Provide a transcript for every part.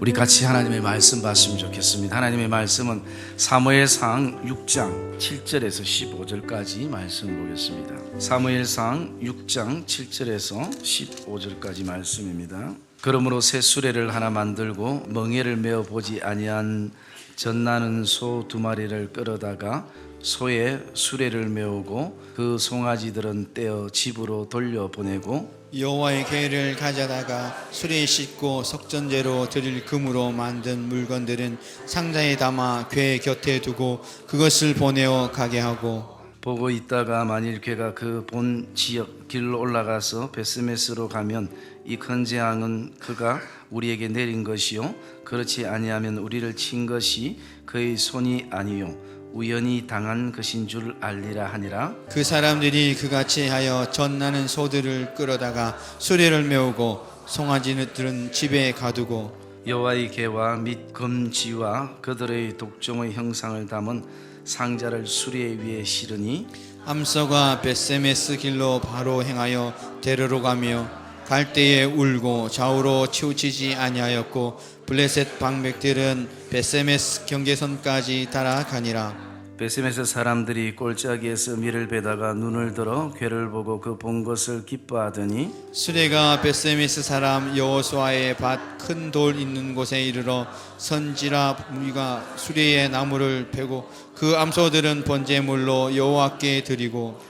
우리 같이 하나님의 말씀 봤으면 좋겠습니다. 하나님의 말씀은 사무엘상 6장 7절에서 15절까지 말씀 보겠습니다. 사무엘상 6장 7절에서 15절까지 말씀입니다. 그러므로 새 수레를 하나 만들고 멍에를 메어 보지 아니한 젖나는 소 2마리를 끌어다가 소의 수레를 메우고 그 송아지들은 떼어 집으로 돌려보내고 여호와의 궤를 가져다가 수레에 싣고 속전제로 드릴 금으로 만든 물건들은 상자에 담아 궤 곁에 두고 그것을 보내어 가게 하고 보고 있다가 만일 궤가 그 본 지역 길로 올라가서 베스메스로 가면 이 큰 재앙은 그가 우리에게 내린 것이요 그렇지 아니하면 우리를 친 것이 그의 손이 아니요 우연히 당한 것인 줄 알리라 하니라. 그 사람들이 그같이 하여 젖나는 소들을 끌어다가 수레를 메우고 송아지들은 집에 가두고 여호와의 궤와 및 금지와 그들의 독종의 형상을 담은 상자를 수레 위에 실으니 암서가 벳세메스 길로 바로 행하여 데르러 가며 갈 때에 울고 좌우로 치우치지 아니하였고 블레셋 방백들은 벳세메스 경계선까지 따라가니라. 베스메스 사람들이 골짜기에서 밀을 베다가 눈을 들어 궤를 보고 그 본 것을 기뻐하더니 수레가 벳세메스 사람 여호수아의 밭 큰 돌 있는 곳에 이르러 선지라 무리가 수레의 나무를 베고 그 암소들은 번제물로 여호와께 드리고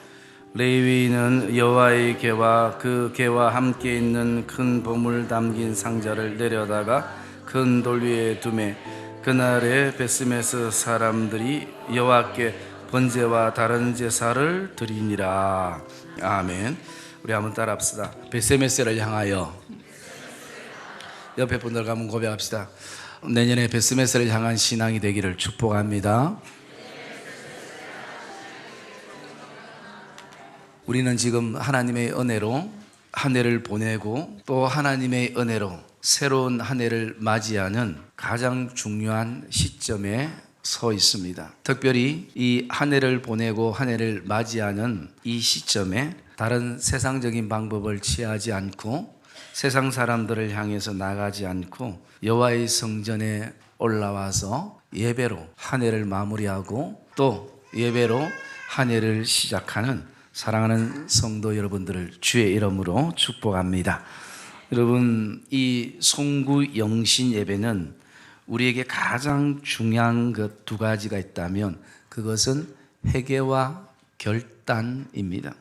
레위인은 여호와의 궤와 그 궤와 함께 있는 큰 보물 담긴 상자를 내려다가 큰 돌 위에 두매 그날에 베스메스 사람들이 여호와께 번제와 다른 제사를 드리니라. 아멘. 우리 한번 따라합시다. 베스메스를 향하여 옆에 분들과 한번 고백합시다. 내년에 베스메스를 향한 신앙이 되기를 축복합니다. 우리는 지금 하나님의 은혜로 한 해를 보내고 또 하나님의 은혜로 새로운 한 해를 맞이하는 가장 중요한 시점에 서 있습니다. 특별히 이 한 해를 보내고 한 해를 맞이하는 이 시점에 다른 세상적인 방법을 취하지 않고 세상 사람들을 향해서 나가지 않고 여호와의 성전에 올라와서 예배로 한 해를 마무리하고 또 예배로 한 해를 시작하는 사랑하는 성도 여러분들을 주의 이름으로 축복합니다. 여러분, 이 송구 영신 예배는 우리에게 가장 중요한 것 2가지가 있다면 그것은 회개와 결단입니다.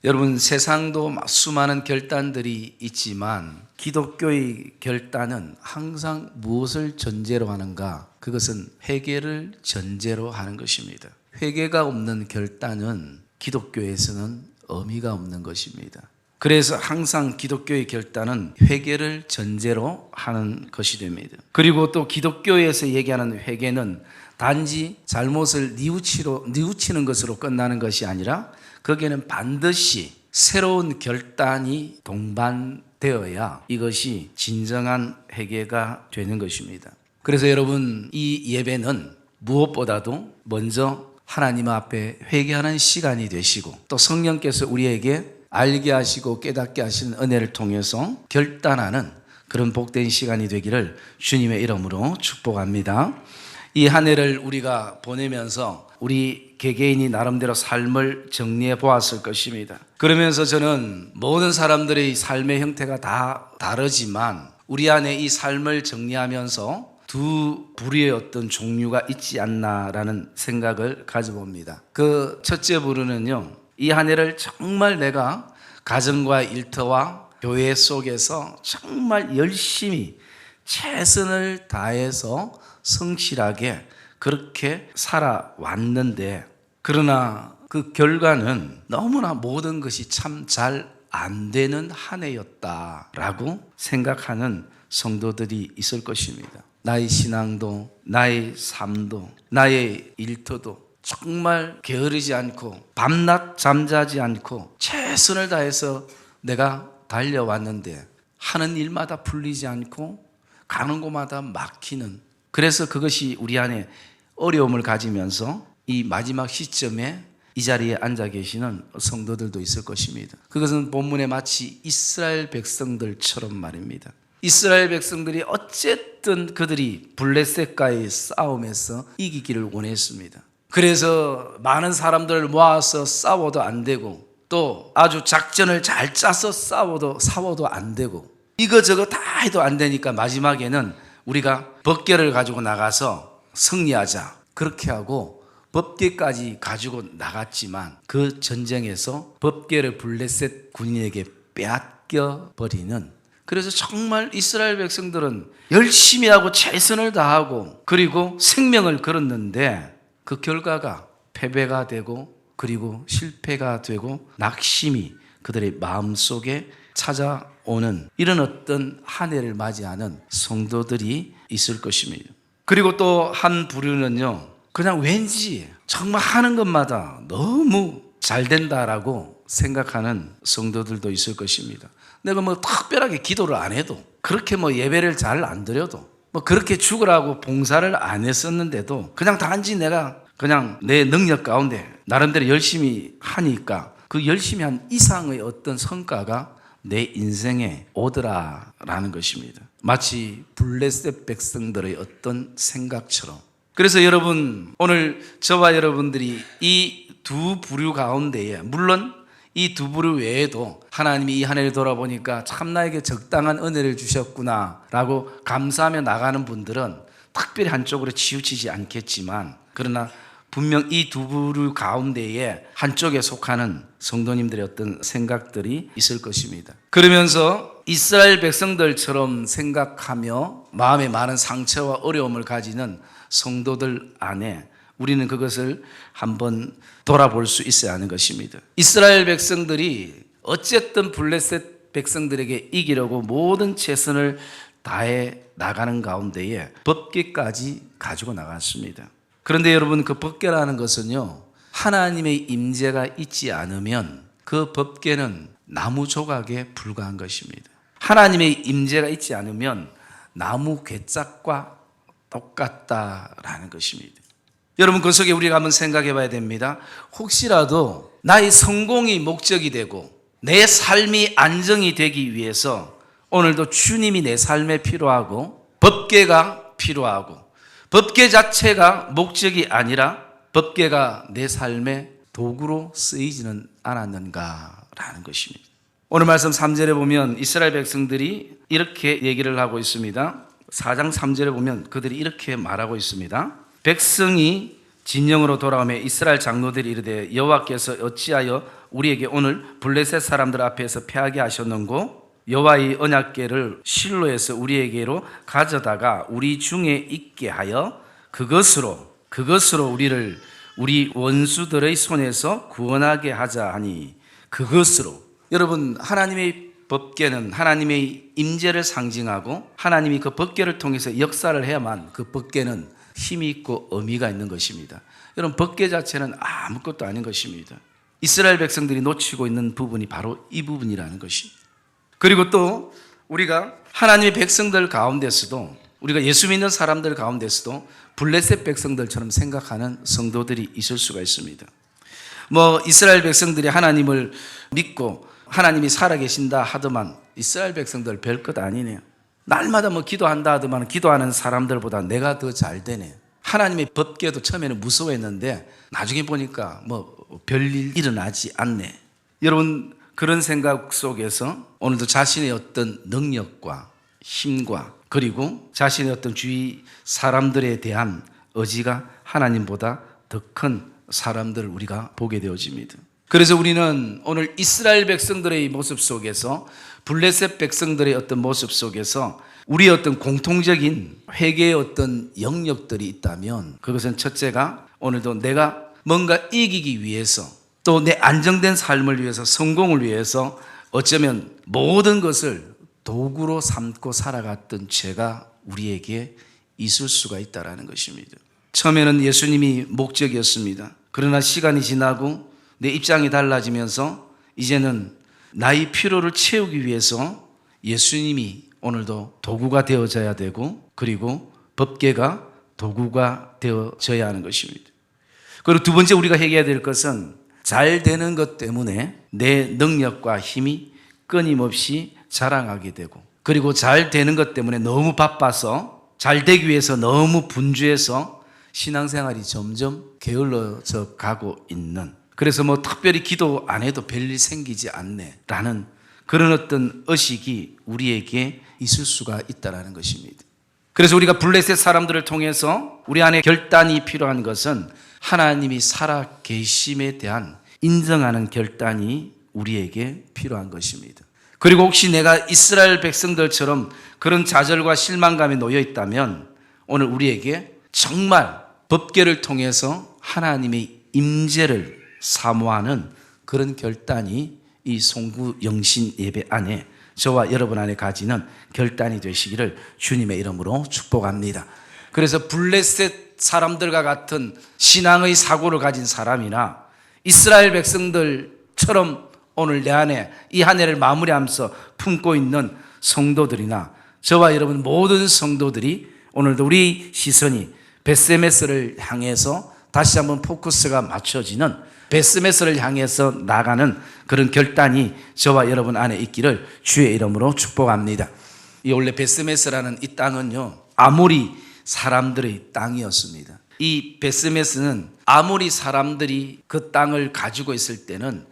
여러분, 세상도 수많은 결단들이 있지만 기독교의 결단은 항상 무엇을 전제로 하는가? 그것은 회개를 전제로 하는 것입니다. 회개가 없는 결단은 기독교에서는 의미가 없는 것입니다. 그래서 항상 기독교의 결단은 회개를 전제로 하는 것이 됩니다. 그리고 또 기독교에서 얘기하는 회개는 단지 잘못을 뉘우치는 것으로 끝나는 것이 아니라 거기에는 반드시 새로운 결단이 동반되어야 이것이 진정한 회개가 되는 것입니다. 그래서 여러분, 이 예배는 무엇보다도 먼저 하나님 앞에 회개하는 시간이 되시고 또 성령께서 우리에게 알게 하시고 깨닫게 하시는 은혜를 통해서 결단하는 그런 복된 시간이 되기를 주님의 이름으로 축복합니다. 이 한 해를 우리가 보내면서 우리 개개인이 나름대로 삶을 정리해 보았을 것입니다. 그러면서 저는 모든 사람들의 삶의 형태가 다 다르지만 우리 안에 이 삶을 정리하면서 2 부류의 어떤 종류가 있지 않나라는 생각을 가져봅니다. 그 첫째 부류는요, 이 한 해를 정말 내가 가정과 일터와 교회 속에서 정말 열심히 최선을 다해서 성실하게 그렇게 살아왔는데 그러나 그 결과는 너무나 모든 것이 참 잘 안 되는 한 해였다라고 생각하는 성도들이 있을 것입니다. 나의 신앙도 나의 삶도 나의 일터도 정말 게으르지 않고 밤낮 잠자지 않고 최선을 다해서 내가 달려왔는데 하는 일마다 풀리지 않고 가는 곳마다 막히는, 그래서 그것이 우리 안에 어려움을 가지면서 이 마지막 시점에 이 자리에 앉아 계시는 성도들도 있을 것입니다. 그것은 본문에 마치 이스라엘 백성들처럼 말입니다. 이스라엘 백성들이 어쨌든 그들이 블레셋과의 싸움에서 이기기를 원했습니다. 그래서 많은 사람들을 모아서 싸워도 안 되고, 또 아주 작전을 잘 짜서 싸워도 안 되고, 이거저거 다 해도 안 되니까 마지막에는 우리가 법궤를 가지고 나가서 승리하자, 그렇게 하고 법궤까지 가지고 나갔지만 그 전쟁에서 법궤를 블레셋 군인에게 빼앗겨 버리는, 그래서 정말 이스라엘 백성들은 열심히 하고 최선을 다하고 그리고 생명을 걸었는데 그 결과가 패배가 되고 그리고 실패가 되고 낙심이 그들의 마음속에 찾아오는 이런 어떤 한 해를 맞이하는 성도들이 있을 것입니다. 그리고 또 한 부류는요, 그냥 왠지 정말 하는 것마다 너무 잘 된다라고 생각하는 성도들도 있을 것입니다. 내가 뭐 특별하게 기도를 안 해도, 그렇게 뭐 예배를 잘 안 드려도, 뭐 그렇게 죽으라고 봉사를 안 했었는데도 그냥 단지 내가 그냥 내 능력 가운데 나름대로 열심히 하니까 그 열심히 한 이상의 어떤 성과가 내 인생에 오더라라는 것입니다. 마치 블레셋 백성들의 어떤 생각처럼. 그래서 여러분, 오늘 저와 여러분들이 이 두 부류 가운데에, 물론 이 두 부류 외에도 하나님이 이 한 해를 돌아보니까 참 나에게 적당한 은혜를 주셨구나 라고 감사하며 나가는 분들은 특별히 한쪽으로 치우치지 않겠지만, 그러나 분명 이 두 부류 가운데에 한쪽에 속하는 성도님들의 어떤 생각들이 있을 것입니다. 그러면서 이스라엘 백성들처럼 생각하며 마음에 많은 상처와 어려움을 가지는 성도들 안에 우리는 그것을 한번 돌아볼 수 있어야 하는 것입니다. 이스라엘 백성들이 어쨌든 블레셋 백성들에게 이기려고 모든 최선을 다해 나가는 가운데에 법궤까지 가지고 나갔습니다. 그런데 여러분, 그 법궤라는 것은요, 하나님의 임재가 있지 않으면 그 법궤는 나무 조각에 불과한 것입니다. 하나님의 임재가 있지 않으면 나무 괴짝과 똑같다라는 것입니다. 여러분, 그 속에 우리가 한번 생각해 봐야 됩니다. 혹시라도 나의 성공이 목적이 되고 내 삶이 안정이 되기 위해서 오늘도 주님이 내 삶에 필요하고 법궤가 필요하고, 법궤 자체가 목적이 아니라 법궤가 내 삶의 도구로 쓰이지는 않았는가라는 것입니다. 오늘 말씀 3절에 보면 이스라엘 백성들이 이렇게 얘기를 하고 있습니다. 4장 3절에 보면 그들이 이렇게 말하고 있습니다. 백성이 진영으로 돌아오며 이스라엘 장로들이 이르되 여호와께서 어찌하여 우리에게 오늘 블레셋 사람들 앞에서 패하게 하셨는고, 여호와의 언약궤를 실로에서 우리에게로 가져다가 우리 중에 있게 하여 그것으로 우리를 우리 원수들의 손에서 구원하게 하자 하니, 그것으로. 여러분, 하나님의 법궤는 하나님의 임재를 상징하고 하나님이 그 법궤를 통해서 역사를 해야만 그 법궤는 힘이 있고 의미가 있는 것입니다. 여러분, 법궤 자체는 아무것도 아닌 것입니다. 이스라엘 백성들이 놓치고 있는 부분이 바로 이 부분이라는 것입니다. 그리고 또 우리가 하나님의 백성들 가운데서도, 우리가 예수 믿는 사람들 가운데서도 블레셋 백성들처럼 생각하는 성도들이 있을 수가 있습니다. 뭐 이스라엘 백성들이 하나님을 믿고 하나님이 살아계신다 하더만 이스라엘 백성들 별것 아니네요. 날마다 뭐 기도한다 하더만 기도하는 사람들보다 내가 더 잘 되네. 하나님의 법궤도 처음에는 무서워했는데 나중에 보니까 뭐 별일 일어나지 않네. 여러분, 그런 생각 속에서 오늘도 자신의 어떤 능력과 힘과 그리고 자신의 어떤 주위 사람들에 대한 의지가 하나님보다 더 큰 사람들을 우리가 보게 되어집니다. 그래서 우리는 오늘 이스라엘 백성들의 모습 속에서, 블레셋 백성들의 어떤 모습 속에서 우리의 어떤 공통적인 회개의 어떤 영역들이 있다면, 그것은 첫째가 오늘도 내가 뭔가 이기기 위해서, 또 내 안정된 삶을 위해서, 성공을 위해서 어쩌면 모든 것을 도구로 삼고 살아갔던 죄가 우리에게 있을 수가 있다는 것입니다. 처음에는 예수님이 목적이었습니다. 그러나 시간이 지나고 내 입장이 달라지면서 이제는 나의 필요를 채우기 위해서 예수님이 오늘도 도구가 되어져야 되고, 그리고 법궤가 도구가 되어져야 하는 것입니다. 그리고 두 번째 우리가 해결해야 될 것은, 잘 되는 것 때문에 내 능력과 힘이 끊임없이 자랑하게 되고, 그리고 잘 되는 것 때문에 너무 바빠서 잘 되기 위해서 너무 분주해서 신앙생활이 점점 게을러져 가고 있는, 그래서 뭐 특별히 기도 안 해도 별일 생기지 않네 라는 그런 어떤 의식이 우리에게 있을 수가 있다는 것입니다. 그래서 우리가 블레셋 사람들을 통해서 우리 안에 결단이 필요한 것은 하나님이 살아 계심에 대한 인정하는 결단이 우리에게 필요한 것입니다. 그리고 혹시 내가 이스라엘 백성들처럼 그런 좌절과 실망감에 놓여 있다면 오늘 우리에게 정말 법궤를 통해서 하나님의 임재를 사모하는 그런 결단이 이 송구 영신 예배 안에 저와 여러분 안에 가지는 결단이 되시기를 주님의 이름으로 축복합니다. 그래서 블레셋 사람들과 같은 신앙의 사고를 가진 사람이나 이스라엘 백성들처럼 오늘 내 안에 이 한 해를 마무리하면서 품고 있는 성도들이나 저와 여러분 모든 성도들이 오늘도 우리 시선이 베스메스를 향해서 다시 한번 포커스가 맞춰지는, 베스메스를 향해서 나가는 그런 결단이 저와 여러분 안에 있기를 주의 이름으로 축복합니다. 이 원래 베스메스라는 이 땅은요, 아모리 사람들의 땅이었습니다. 이 베스메스는 아모리 사람들이 그 땅을 가지고 있을 때는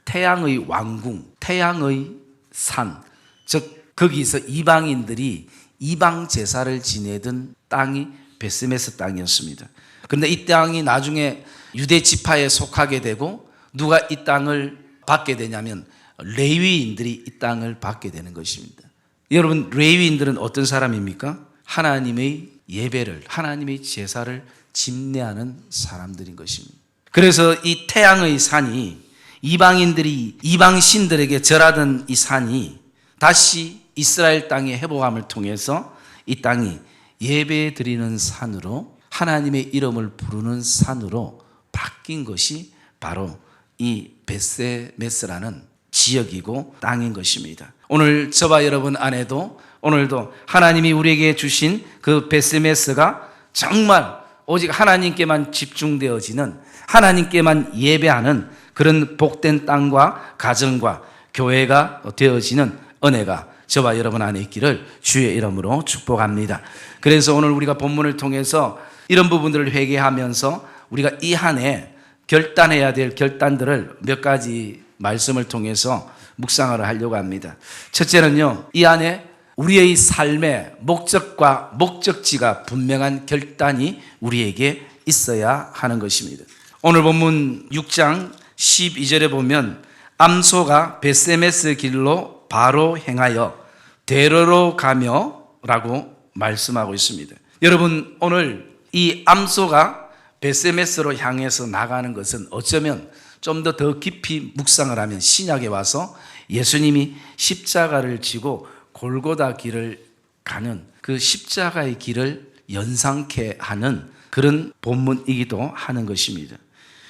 태양의 왕궁, 태양의 산, 즉 거기서 이방인들이 이방 제사를 지내던 땅이 베스메스 땅이었습니다. 그런데 이 땅이 나중에 유대 지파에 속하게 되고 누가 이 땅을 받게 되냐면 레위인들이 이 땅을 받게 되는 것입니다. 여러분, 레위인들은 어떤 사람입니까? 하나님의 예배를, 하나님의 제사를 집례하는 사람들인 것입니다. 그래서 이 태양의 산이, 이방인들이 이방신들에게 절하던 이 산이 다시 이스라엘 땅의 회복함을 통해서 이 땅이 예배 드리는 산으로, 하나님의 이름을 부르는 산으로 바뀐 것이 바로 이 베스메스라는 지역이고 땅인 것입니다. 오늘 저와 여러분 안에도 오늘도 하나님이 우리에게 주신 그 베스메스가 정말 오직 하나님께만 집중되어지는, 하나님께만 예배하는 그런 복된 땅과 가정과 교회가 되어지는 은혜가 저와 여러분 안에 있기를 주의 이름으로 축복합니다. 그래서 오늘 우리가 본문을 통해서 이런 부분들을 회개하면서 우리가 이 한 해 결단해야 될 결단들을 몇 가지 말씀을 통해서 묵상을 하려고 합니다. 첫째는요, 이 안에 우리의 삶의 목적과 목적지가 분명한 결단이 우리에게 있어야 하는 것입니다. 오늘 본문 6장 12절에 보면 암소가 베스메스 길로 바로 행하여 데러로 가며 라고 말씀하고 있습니다. 여러분, 오늘 이 암소가 베스메스로 향해서 나가는 것은 어쩌면 좀 더 깊이 묵상을 하면 신약에 와서 예수님이 십자가를 지고 골고다 길을 가는 그 십자가의 길을 연상케 하는 그런 본문이기도 하는 것입니다.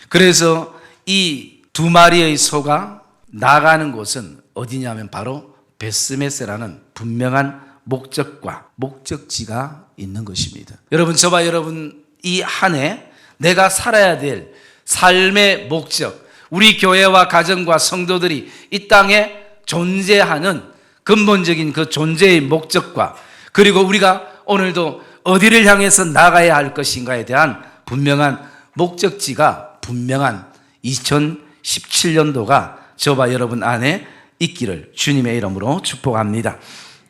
그래서 이 두 마리의 소가 나가는 곳은 어디냐면 바로 베스메스라는 분명한 목적과 목적지가 있는 것입니다. 여러분, 저와 여러분 이 한 해 내가 살아야 될 삶의 목적, 우리 교회와 가정과 성도들이 이 땅에 존재하는 근본적인 그 존재의 목적과, 그리고 우리가 오늘도 어디를 향해서 나가야 할 것인가에 대한 분명한 목적지가 분명한 2017년도가 저와 여러분 안에 있기를 주님의 이름으로 축복합니다.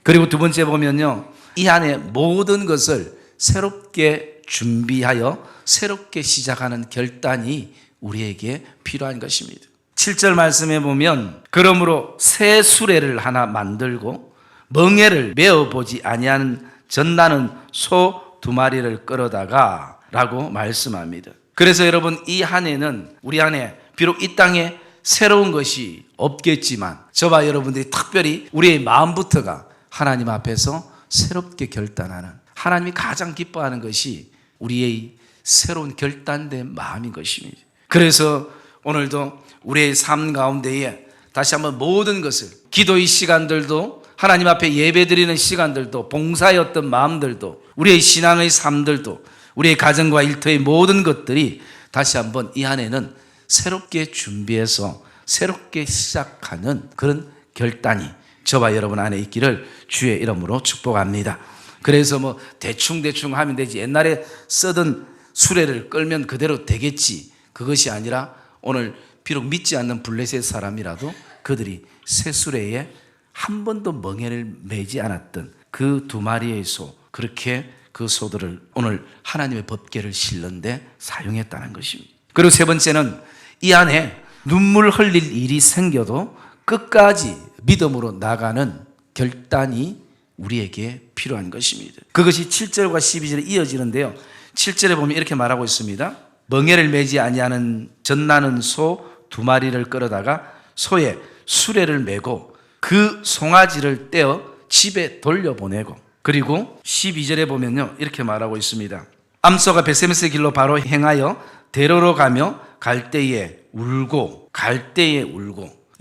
그리고 두 번째 보면요, 이 안에 모든 것을 새롭게 준비하여 새롭게 시작하는 결단이 우리에게 필요한 것입니다. 7절 말씀에 보면 그러므로 새 수레를 하나 만들고 멍에를 메어보지 아니하는 전나는 소 2마리를 끌어다가 라고 말씀합니다. 그래서 여러분, 이 한 해는 우리 안에 비록 이 땅에 새로운 것이 없겠지만 저와 여러분들이 특별히 우리의 마음부터가 하나님 앞에서 새롭게 결단하는, 하나님이 가장 기뻐하는 것이 우리의 새로운 결단된 마음인 것입니다. 그래서 오늘도 우리의 삶 가운데에 다시 한번 모든 것을, 기도의 시간들도, 하나님 앞에 예배드리는 시간들도, 봉사의 어떤 마음들도, 우리의 신앙의 삶들도, 우리의 가정과 일터의 모든 것들이 다시 한번 이 한 해는 새롭게 준비해서 새롭게 시작하는 그런 결단이 저와 여러분 안에 있기를 주의 이름으로 축복합니다. 그래서 뭐 대충 하면 되지, 옛날에 쓰던 수레를 끌면 그대로 되겠지, 그것이 아니라 오늘 비록 믿지 않는 블레셋 사람이라도 그들이 새 수레에 한 번도 멍에를 매지 않았던 그 두 마리의 소, 그렇게 그 소들을 오늘 하나님의 법궤를 실는데 사용했다는 것입니다. 그리고 세 번째는 이 안에 눈물 흘릴 일이 생겨도 끝까지 믿음으로 나가는 결단이 우리에게 필요한 것입니다. 그것이 7절과 12절에 이어지는데요, 7절에 보면 이렇게 말하고 있습니다. 멍에를 매지 아니하는 젖나는 소 두 마리를 끌어다가 소에 수레를 메고 그 송아지를 떼어 집에 돌려보내고, 그리고 12절에 보면요 이렇게 말하고 있습니다. 암소가 베세메스 길로 바로 행하여 대로로 가며 갈 때에 울고.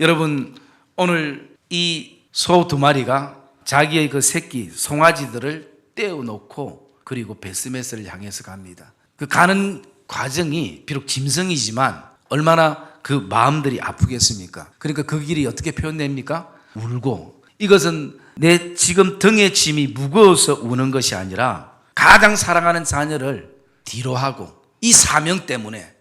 여러분, 오늘 이 소 두 마리가 자기의 그 새끼 송아지들을 떼어놓고 그리고 베스메스를 향해서 갑니다. 그 가는 과정이 비록 짐승이지만 얼마나 그 마음들이 아프겠습니까? 그러니까 그 길이 어떻게 표현됩니까? 울고. 이것은 내 지금 등의 짐이 무거워서 우는 것이 아니라 가장 사랑하는 자녀를 뒤로 하고, 이 사명 때문에,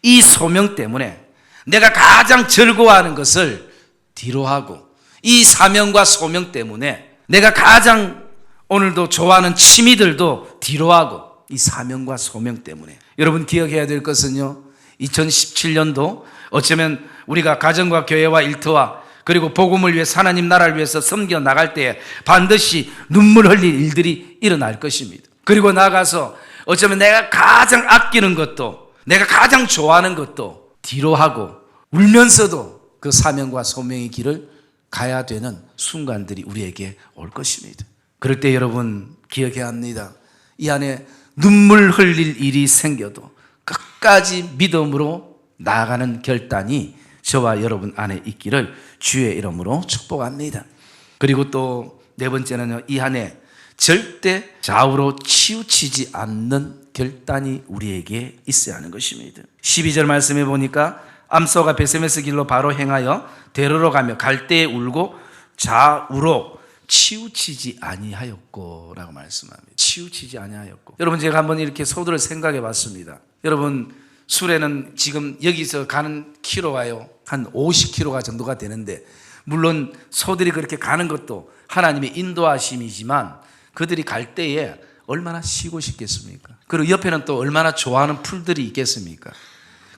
이 소명 때문에 내가 가장 즐거워하는 것을 뒤로 하고, 이 사명과 소명 때문에 내가 가장 오늘도 좋아하는 취미들도 뒤로 하고, 이 사명과 소명 때문에. 여러분 기억해야 될 것은요, 2017년도 어쩌면 우리가 가정과 교회와 일터와 그리고 복음을 위해서, 하나님 나라를 위해서 섬겨 나갈 때에 반드시 눈물 흘릴 일들이 일어날 것입니다. 그리고 나가서 어쩌면 내가 가장 아끼는 것도, 내가 가장 좋아하는 것도 뒤로 하고 울면서도 그 사명과 소명의 길을 가야 되는 순간들이 우리에게 올 것입니다. 그럴 때 여러분 기억해야 합니다. 이 안에 눈물 흘릴 일이 생겨도 끝까지 믿음으로 나아가는 결단이 저와 여러분 안에 있기를 주의 이름으로 축복합니다. 그리고 또 네 번째는요, 이 안에 절대 좌우로 치우치지 않는 결단이 우리에게 있어야 하는 것입니다. 12절 말씀해 보니까 암소가 베세메스 길로 바로 행하여 대로로 가며 갈 때에 울고 좌우로 치우치지 아니하였고 라고 말씀합니다. 치우치지 아니하였고. 여러분, 제가 한번 이렇게 소들을 생각해 봤습니다. 여러분, 수레는 지금 여기서 가는 키로가요 한 50km 정도가 되는데, 물론 소들이 그렇게 가는 것도 하나님의 인도하심이지만 그들이 갈 때에 얼마나 쉬고 싶겠습니까? 그리고 옆에는 또 얼마나 좋아하는 풀들이 있겠습니까?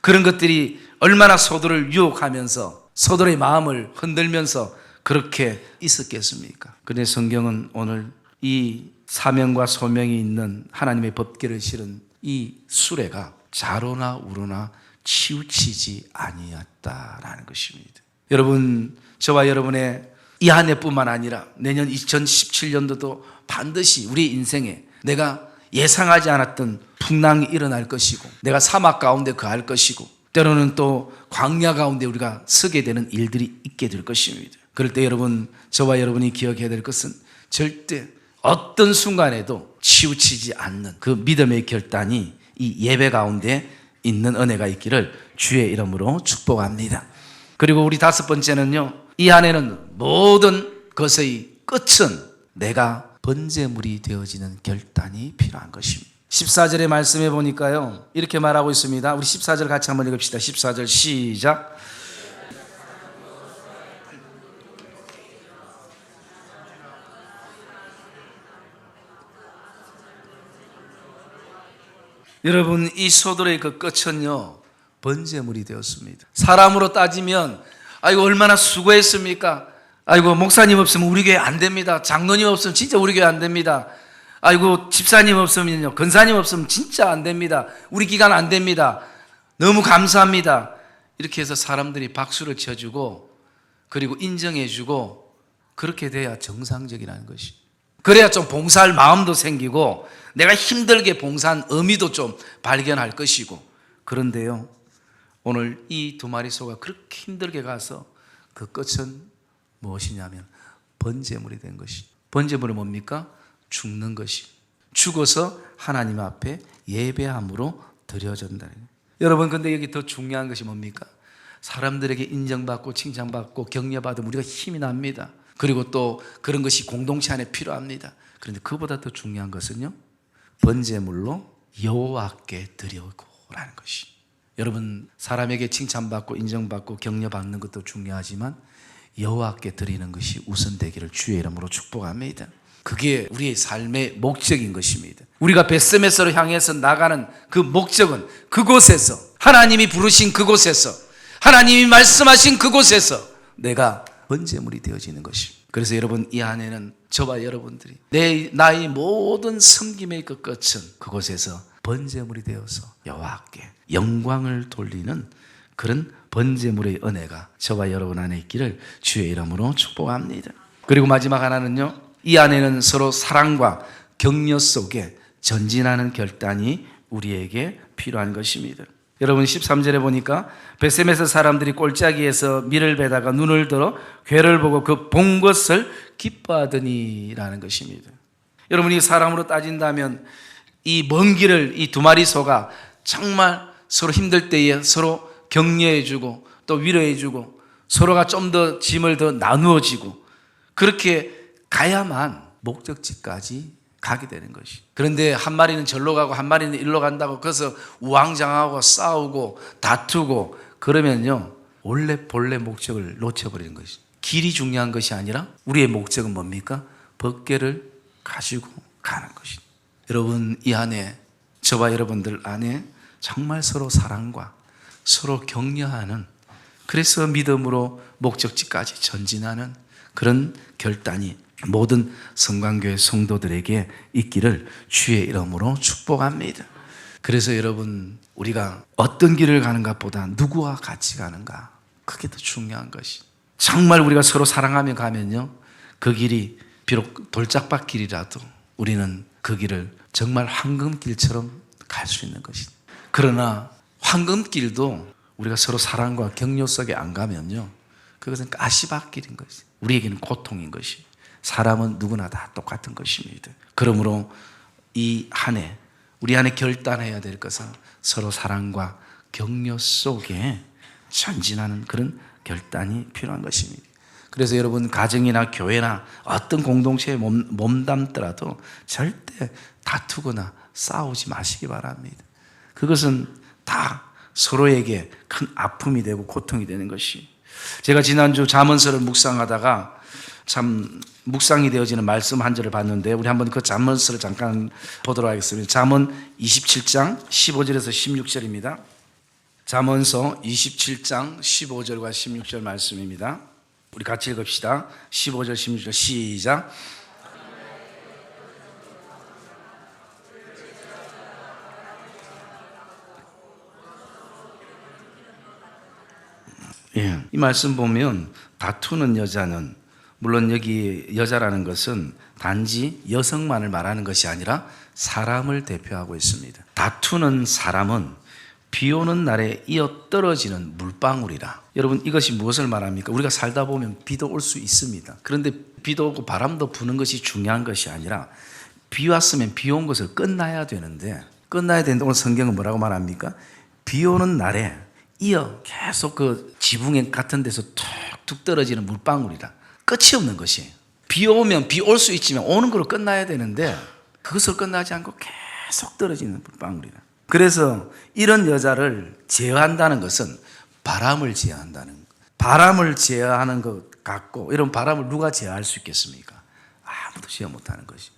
그런 것들이 얼마나 소들을 유혹하면서 소들의 마음을 흔들면서 그렇게 있었겠습니까? 그런데 성경은 오늘 이 사명과 소명이 있는 하나님의 법궤를 실은 이 수레가 좌로나 우로나 치우치지 아니었다라는 것입니다. 여러분, 저와 여러분의 이 한 해뿐만 아니라 내년 2017년도도 반드시 우리 인생에 내가 예상하지 않았던 풍랑이 일어날 것이고, 내가 사막 가운데 거할 것이고, 때로는 또 광야 가운데 우리가 서게 되는 일들이 있게 될 것입니다. 그럴 때 여러분, 저와 여러분이 기억해야 될 것은 절대 어떤 순간에도 치우치지 않는 그 믿음의 결단이 이 예배 가운데 있는 은혜가 있기를 주의 이름으로 축복합니다. 그리고 우리 다섯 번째는요, 이 안에는 모든 것의 끝은 내가 번제물이 되어지는 결단이 필요한 것입니다. 14절의 말씀해 보니까요 이렇게 말하고 있습니다. 우리 14절 같이 한번 읽읍시다. 14절 시작. 여러분, 이 소들의 그 끝은요 번제물이 되었습니다. 사람으로 따지면 아이고 얼마나 수고했습니까? 아이고 목사님 없으면 우리 교회 안 됩니다. 장로님 없으면 진짜 우리 교회 안 됩니다. 아이고 집사님 없으면요, 권사님 없으면 진짜 안 됩니다. 우리 기간 안 됩니다. 너무 감사합니다. 이렇게 해서 사람들이 박수를 쳐주고 그리고 인정해주고 그렇게 돼야 정상적이라는 것이. 그래야 좀 봉사할 마음도 생기고 내가 힘들게 봉사한 의미도 좀 발견할 것이고. 그런데요, 오늘 이 두 마리 소가 그렇게 힘들게 가서 그 끝은 무엇이냐면 번제물이 된 것이. 번제물은 뭡니까? 죽는 것이. 죽어서 하나님 앞에 예배함으로 드려진다는 거예요. 여러분, 근데 여기 더 중요한 것이 뭡니까? 사람들에게 인정받고 칭찬받고 격려받으면 우리가 힘이 납니다. 그리고 또 그런 것이 공동체 안에 필요합니다. 그런데 그보다 더 중요한 것은요, 번제물로 여호와께 드려오라는 것이. 여러분, 사람에게 칭찬받고 인정받고 격려받는 것도 중요하지만 여호와께 드리는 것이 우선되기를 주의 이름으로 축복합니다. 그게 우리의 삶의 목적인 것입니다. 우리가 벳세메스로 향해서 나가는 그 목적은 그곳에서, 하나님이 부르신 그곳에서, 하나님이 말씀하신 그곳에서 내가 번제물이 되어지는 것입니다. 그래서 여러분, 이 안에는 저와 여러분들이 나의 모든 섬김의 그 끝은 그곳에서 번제물이 되어서 여호와께 영광을 돌리는 그런 번제물의 은혜가 저와 여러분 안에 있기를 주의 이름으로 축복합니다. 그리고 마지막 하나는요, 이 안에는 서로 사랑과 격려 속에 전진하는 결단이 우리에게 필요한 것입니다. 여러분, 13절에 보니까 벳세메스 사람들이 골짜기에서 밀을 베다가 눈을 들어 괴를 보고 그 본 것을 기뻐하더니라는 것입니다. 여러분, 이 사람으로 따진다면 이 먼 길을 이 두 마리 소가 정말 서로 힘들 때에 서로 격려해주고 또 위로해주고 서로가 좀 더 짐을 더 나누어지고 그렇게 가야만 목적지까지 가게 되는 것이. 그런데 한 마리는 절로 가고 한 마리는 일로 간다고 그래서 우왕좌왕하고 싸우고 다투고 그러면요, 원래 본래 목적을 놓쳐버리는 것이. 길이 중요한 것이 아니라 우리의 목적은 뭡니까? 법궤를 가지고 가는 것이. 여러분, 이 안에, 저와 여러분들 안에 정말 서로 사랑과 서로 격려하는, 그래서 믿음으로 목적지까지 전진하는 그런 결단이 모든 성광교회 성도들에게 있기를 주의 이름으로 축복합니다. 그래서 여러분, 우리가 어떤 길을 가는 것보다 누구와 같이 가는가, 그게 더 중요한 것이. 정말 우리가 서로 사랑하며 가면요, 그 길이 비록 돌짝밭길이라도 우리는 그 길을 정말 황금길처럼 갈 수 있는 것이. 그러나 황금길도 우리가 서로 사랑과 격려 속에 안 가면요, 그것은 가시밭길인 것이. 우리에게는 고통인 것이. 사람은 누구나 다 똑같은 것입니다. 그러므로 이 한 해 우리 안에 결단해야 될 것은 서로 사랑과 격려 속에 전진하는 그런 결단이 필요한 것입니다. 그래서 여러분, 가정이나 교회나 어떤 공동체에 몸담더라도 절대 다투거나 싸우지 마시기 바랍니다. 그것은 다 서로에게 큰 아픔이 되고 고통이 되는 것이. 제가 지난주 잠언서를 묵상하다가 참 묵상이 되어지는 말씀 한 절을 봤는데, 우리 한번 그 잠언서를 잠깐 보도록 하겠습니다. 잠언 27장 15절에서 16절입니다. 잠언서 27장 15절과 16절 말씀입니다. 우리 같이 읽읍시다. 15절 16절 시작. 예, 이 말씀 보면 다투는 여자는, 물론 여기 여자라는 것은 단지 여성만을 말하는 것이 아니라 사람을 대표하고 있습니다. 다투는 사람은 비 오는 날에 이어 떨어지는 물방울이라. 여러분, 이것이 무엇을 말합니까? 우리가 살다 보면 비도 올 수 있습니다. 그런데 비도 오고 바람도 부는 것이 중요한 것이 아니라 비 왔으면 비 온 것을 끝나야 되는데 오늘 성경은 뭐라고 말합니까? 비 오는 날에 이어 계속 그 지붕에 같은 데서 툭툭 떨어지는 물방울이라. 끝이 없는 것이. 비 오면 비 올 수 있지만 오는 걸로 끝나야 되는데 그것을 끝나지 않고 계속 떨어지는 물방울이라. 그래서 이런 여자를 제어한다는 것은 바람을 제어한다는 것. 바람을 제어하는 것 같고, 이런 바람을 누가 제어할 수 있겠습니까? 아무도 제어 못하는 것이.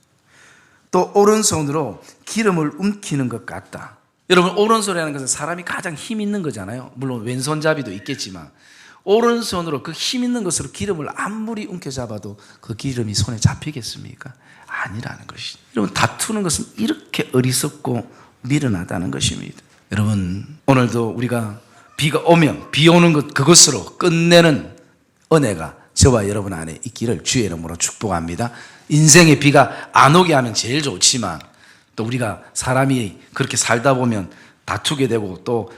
또 오른손으로 기름을 움키는 것 같다. 여러분, 오른손이라는 것은 사람이 가장 힘 있는 거잖아요. 물론 왼손잡이도 있겠지만 오른손으로 그 힘 있는 것으로 기름을 아무리 움켜잡아도 그 기름이 손에 잡히겠습니까? 아니라는 것이. 여러분, 다투는 것은 이렇게 어리석고 미련하다는 것입니다. 여러분, 오늘도 우리가 비가 오면 비 오는 것, 그것으로 끝내는 은혜가 저와 여러분 안에 있기를 주의 이름으로 축복합니다. 인생에 비가 안 오게 하면 제일 좋지만, 또 우리가 사람이 그렇게 살다 보면 다투게 되고 또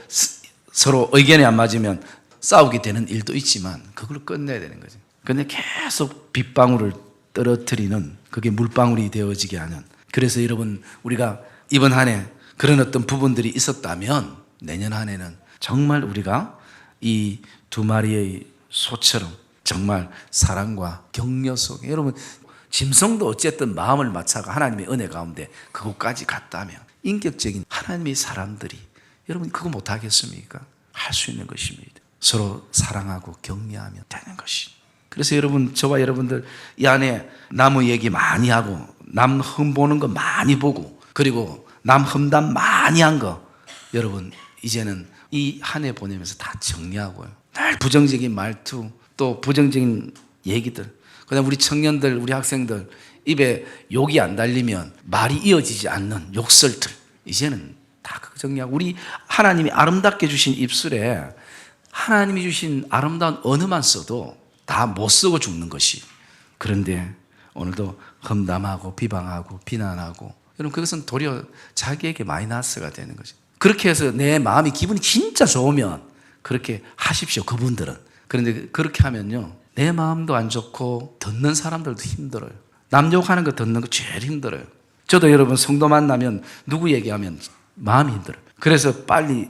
서로 의견이 안 맞으면 싸우게 되는 일도 있지만 그걸 끝내야 되는 거죠. 근데 계속 빗방울을 떨어뜨리는, 그게 물방울이 되어지게 하는. 그래서 여러분, 우리가 이번 한 해 그런 어떤 부분들이 있었다면 내년 한 해는 정말 우리가 이 두 마리의 소처럼 정말 사랑과 격려 속에 여러분 짐승도 어쨌든 마음을 맞춰가 하나님의 은혜 가운데 그곳까지 갔다면 인격적인 하나님의 사람들이 여러분 그거 못하겠습니까? 할 수 있는 것입니다. 서로 사랑하고 격려하면 되는 것이. 그래서 여러분 저와 여러분들 이 안에 나무 얘기 많이 하고 남 흠보는 거 많이 보고 그리고 남 험담 많이 한 거 여러분 이제는 이 한 해 보내면서 다 정리하고요. 늘 부정적인 말투 또 부정적인 얘기들 그다음 우리 청년들 우리 학생들 입에 욕이 안 달리면 말이 이어지지 않는 욕설들 이제는 다 그거 정리하고 우리 하나님이 아름답게 주신 입술에 하나님이 주신 아름다운 언어만 써도 다 못 쓰고 죽는 것이. 그런데 오늘도 험담하고 비방하고 비난하고 여러분 그것은 도리어 자기에게 마이너스가 되는 거죠. 그렇게 해서 내 마음이 기분이 진짜 좋으면 그렇게 하십시오. 그분들은. 그런데 그렇게 하면요 내 마음도 안 좋고 듣는 사람들도 힘들어요. 남 욕하는 거 듣는 거 제일 힘들어요. 저도 여러분 성도 만나면 누구 얘기하면 마음이 힘들어요. 그래서 빨리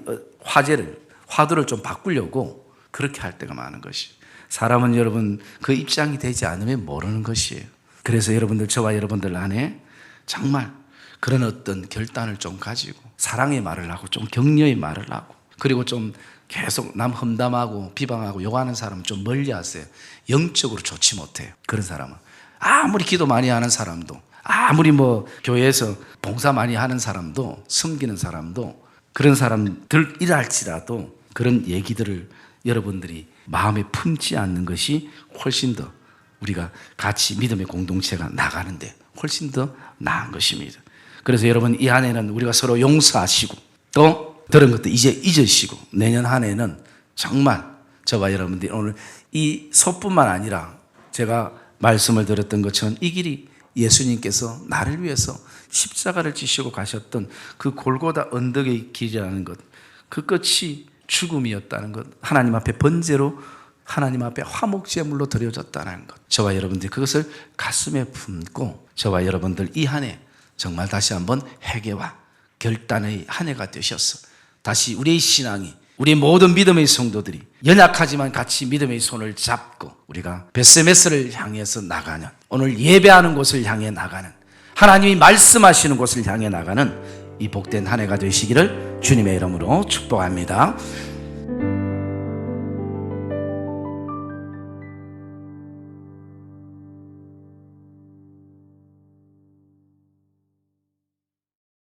화두를 좀 바꾸려고 그렇게 할 때가 많은 것이. 사람은 여러분 그 입장이 되지 않으면 모르는 것이에요. 그래서 여러분들 저와 여러분들 안에 정말 그런 어떤 결단을 좀 가지고 사랑의 말을 하고 좀 격려의 말을 하고 그리고 좀 계속 남 험담하고 비방하고 욕하는 사람은 좀 멀리 하세요. 영적으로 좋지 못해요. 그런 사람은 아무리 기도 많이 하는 사람도 아무리 교회에서 봉사 많이 하는 사람도 섬기는 사람도 그런 사람들이랄지라도 그런 얘기들을 여러분들이 마음에 품지 않는 것이 훨씬 더 우리가 같이 믿음의 공동체가 나가는데 훨씬 더 나은 것입니다. 그래서 여러분 이 안에는 우리가 서로 용서하시고 또 들은 것도 이제 잊으시고 내년 한 해는 정말 저와 여러분들이 오늘 이 소뿐만 아니라 제가 말씀을 드렸던 것처럼 이 길이 예수님께서 나를 위해서 십자가를 지시고 가셨던 그 골고다 언덕의 길이라는 것 그 끝이 죽음이었다는 것 하나님 앞에 번제로 하나님 앞에 화목제물로 드려졌다는 것 저와 여러분들이 그것을 가슴에 품고 저와 여러분들 이 한 해 정말 다시 한번 회개와 결단의 한 해가 되셔서 다시 우리의 신앙이 우리 모든 믿음의 성도들이 연약하지만 같이 믿음의 손을 잡고 우리가 베세메스를 향해서 나가는 오늘 예배하는 곳을 향해 나가는 하나님이 말씀하시는 곳을 향해 나가는 이 복된 한 해가 되시기를 주님의 이름으로 축복합니다.